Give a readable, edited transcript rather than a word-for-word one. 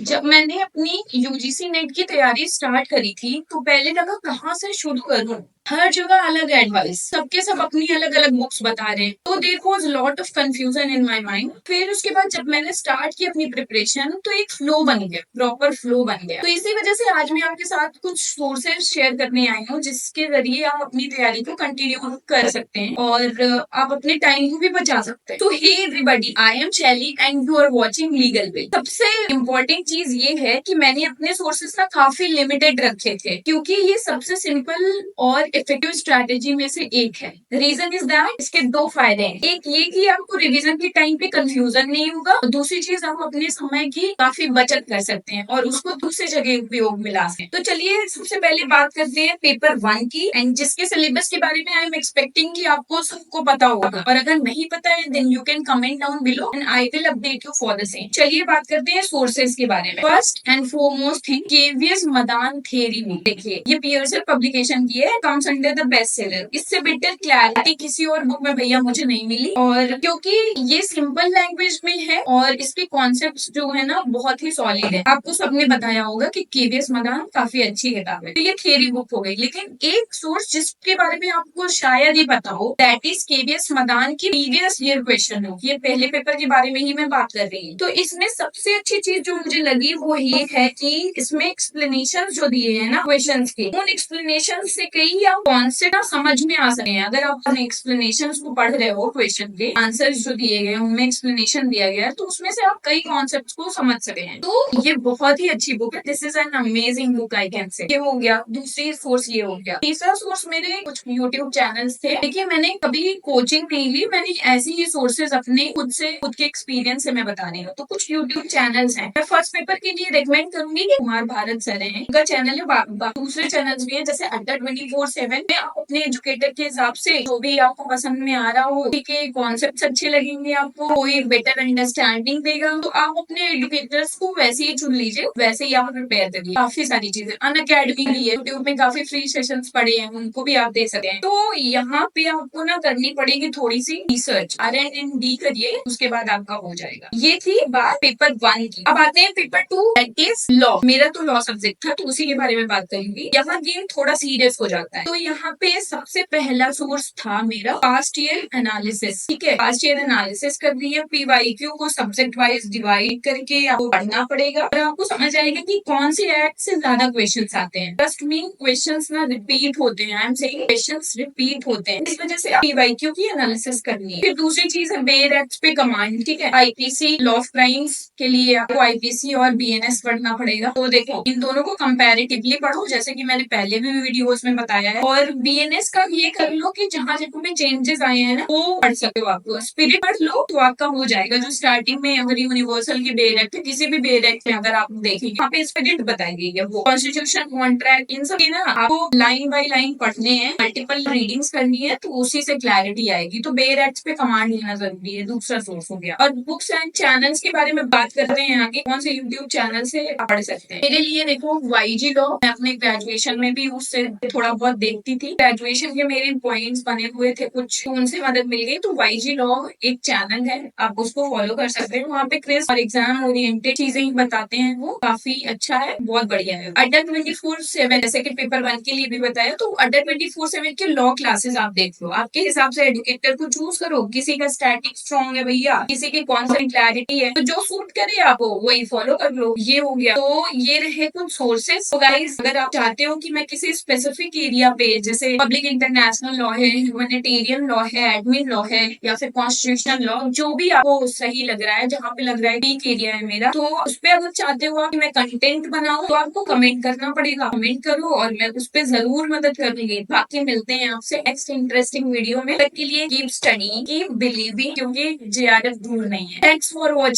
जब मैंने अपनी यूजीसी नेट की तैयारी स्टार्ट करी थी तो पहले लगा कहाँ से शुरू करूं। हर जगह अलग एडवाइस, सबके सब अपनी अलग अलग बुक्स बता रहे हैं, तो there was lot of confusion in my mind. फिर उसके बाद जब मैंने स्टार्ट की अपनी प्रिपरेशन तो एक फ्लो बन गया, प्रॉपर फ्लो बन गया। तो इसी वजह से आज मैं आपके साथ कुछ सोर्सेज शेयर करने आई हूँ जिसके जरिए आप अपनी तैयारी को कंटिन्यू कर सकते हैं और आप अपने टाइम को भी बचा सकते हैं। तो hey everybody, I am Shaili and you are watching legal bill. सबसे इम्पोर्टेंट चीज ये है कि मैंने अपने सोर्सेज ना काफी लिमिटेड रखे थे क्योंकि ये सबसे सिंपल और इफेक्टिव स्ट्रैटेजी में से एक है। रीजन इज दैट इसके दो फायदे हैं। एक ये कि आपको रिवीजन के टाइम पे कंफ्यूजन नहीं होगा और दूसरी चीज आप अपने समय की काफी बचत कर सकते हैं और उसको दूसरी जगह उपयोग में ला सकते हैं। तो चलिए सबसे पहले बात करते हैं पेपर 1 की, एंड जिसके सिलेबस के बारे में आई एम एक्सपेक्टिंग कि आपको सबको पता होगा, और अगर नहीं पता है then you can comment down below and I will update you for the same. चलिए बात करते हैं सोर्सेज के बारे में। First and foremost thing, KVS Madaan theory book. देखिए ये पियर्सन पब्लिकेशन की है, comes under the best seller. इससे बेटर क्लैरिटी किसी और बुक में भैया मुझे नहीं मिली, और क्योंकि ये सिंपल लैंग्वेज में है और इसके कॉन्सेप्ट्स जो है ना बहुत ही सॉलिड है। आपको सबने बताया होगा कि केवीएस मदान काफी अच्छी किताब है। तो ये थ्योरी बुक हो गई, लेकिन एक सोर्स जिसके बारे में आपको शायद ही पता हो, दैट इज केवीएस मदान की प्रीवियस ईयर क्वेश्चन बुक। ये पहले पेपर के बारे में ही मैं बात कर रही हूँ। तो इसमें सबसे अच्छी चीज जो मुझे लगी वो ये है कि इसमें एक्सप्लेनेशन जो दिए हैं ना क्वेश्चन के, उन एक्सप्लेनेशन से कई आप कॉन्सेप्ट समझ में आ सके हैं। अगर आप अपने एक्सप्लेनेशन को पढ़ रहे हो, क्वेश्चन के आंसर जो दिए गए उनमें एक्सप्लेनेशन दिया गया है, तो उसमें से आप कई कॉन्सेप्ट को समझ सके हैं। तो ये बहुत ही अच्छी बुक है। This is an amazing book I can say. ये हो गया दूसरी सोर्स, ये हो गया। तीसरा सोर्स मेरे कुछ यूट्यूब चैनल्स थे। देखिए मैंने कभी कोचिंग नहीं ली, मैंने ऐसी ही सोर्सेज अपने खुद से, खुद के एक्सपीरियंस से मैं बता रही हूँ। तो कुछ यूट्यूब चैनल्स हैं। मैं फर्स्ट पेपर के लिए रेकमेंड करूंगी कि कुमार भारत सर हैं, उनका चैनल है। दूसरे चैनल्स भी हैं जैसे अड्डा 24/7 में। आप अपने एजुकेटर के हिसाब से जो भी आपको पसंद में आ रहा हो, ठीक है, कॉन्सेप्ट अच्छे लगेंगे, आपको कोई बेटर अंडरस्टैंडिंग देगा, तो आप अपने एजुकेटर्स को वैसे ही चुन लीजिए, वैसे ही आप प्रिपेयर करिए। काफी सारी चीजें अन अकेडमी भी है, यूट्यूब में काफी फ्री सेशंस पड़े हैं, उनको भी आप दे सकते हैं। तो यहाँ पे आपको ना करनी पड़ेगी थोड़ी सी रिसर्च, R&D करिए, उसके बाद आपका हो जाएगा। ये थी बात पेपर 1 की। अब आते हैं पेपर 2, दैट इज लॉ। मेरा तो लॉ सब्जेक्ट था तो उसी के बारे में बात करूंगी। यहाँ गेम थोड़ा सीरियस हो जाता है। तो यहाँ पे सबसे पहला सोर्स था मेरा पास्ट ईयर एनालिसिस। ठीक है, पास्ट ईयर एनालिसिस कर रही है, PYQ को सब्जेक्ट वाइज डिवाइड करके आपको पढ़ना पड़ेगा और आपको समझ आएगा कि कौन से एक्ट से ज्यादा क्वेश्चंस आते हैं। ट्रस्ट मी, क्वेश्चंस ना रिपीट होते हैं। I am saying questions repeat होते हैं, इस वजह से PYQ की एनालिसिस करनी है। फिर दूसरी चीज है बेयर एक्ट पे कमांड। ठीक है, IPC लॉ ऑफ क्राइम्स के लिए आपको IPC और BNS पढ़ना पड़ेगा। तो देखो इन दोनों को कंपैरेटिवली पढ़ो, जैसे कि मैंने पहले भी वीडियोस में बताया है। और BNS का ये कर लो कि जहां जगह में चेंजेस आए हैं ना वो पढ़ सकते हो। आपको स्पिरिट पढ़ लो तो आपका हो जाएगा। जो स्टार्टिंग में अगर यूनिवर्सल की बेयर एक्ट, किसी भी बेयर एक्ट में अगर आप देखेंगे वहाँ पे स्पिरिट बताई गई है, वो कॉन्स्टिट्यूशन, कॉन्ट्रैक्ट, इन सब ना आपको लाइन बाय लाइन पढ़ने हैं, मल्टीपल रीडिंग्स करनी है, तो उसी से क्लैरिटी आएगी। तो बेयर एक्ट पे कमांड लेना जरूरी है, दूसरा सोर्स हो गया। और बुक्स एंड चैनल्स के बारे में बात करते हैं आगे, कौन से यूट्यूब चैनल से आप पढ़ सकते हैं। मेरे लिए देखो YG लॉ, मैं अपने ग्रेजुएशन में भी उससे थोड़ा बहुत देखती थी। ग्रेजुएशन के मेरे पॉइंट्स बने हुए थे कुछ, तो उनसे मदद मिल गई। तो YG लॉ एक चैनल है, आप उसको फॉलो कर सकते हैं। वहाँ पे क्विज और एग्जाम ओरिएंटेड चीजें ही बताते हैं, वो काफी अच्छा है, बहुत बढ़िया है। अड्डा 24/7 जैसे कि पेपर 1 के लिए भी बताया, तो अड्डा 24/7 के लॉ क्लासेस आप देख लो, आपके हिसाब से एजुकेटर को चूज करो। किसी का स्टैटिक स्ट्रॉन्ग है भैया, किसी की कॉन्सेप्ट क्लैरिटी है, तो जो सूट करे आपको वही फॉलो कर लो। ये हो गया। तो ये रहे कुछ सोर्सेस। तो गाइस अगर आप चाहते हो कि मैं किसी स्पेसिफिक एरिया पे, जैसे पब्लिक इंटरनेशनल लॉ है, ह्यूमैनिटेरियन लॉ है, एडमिन लॉ है, या फिर कॉन्स्टिट्यूशनल लॉ, जो भी आपको सही लग रहा है, जहाँ पे लग रहा है वीक एरिया है मेरा, तो उस पे अगर चाहते हो आप कि मैं कंटेंट बनाऊं, तो आपको कमेंट करना पड़ेगा। कमेंट करो और मैं उस पे जरूर मदद करूंगी। बाकी मिलते हैं आपसे नेक्स्ट इंटरेस्टिंग वीडियो में। तब के लिए कीप स्टडीइंग, कीप बिलीविंग, क्योंकि JRF दूर नहीं है। Thanks for watching.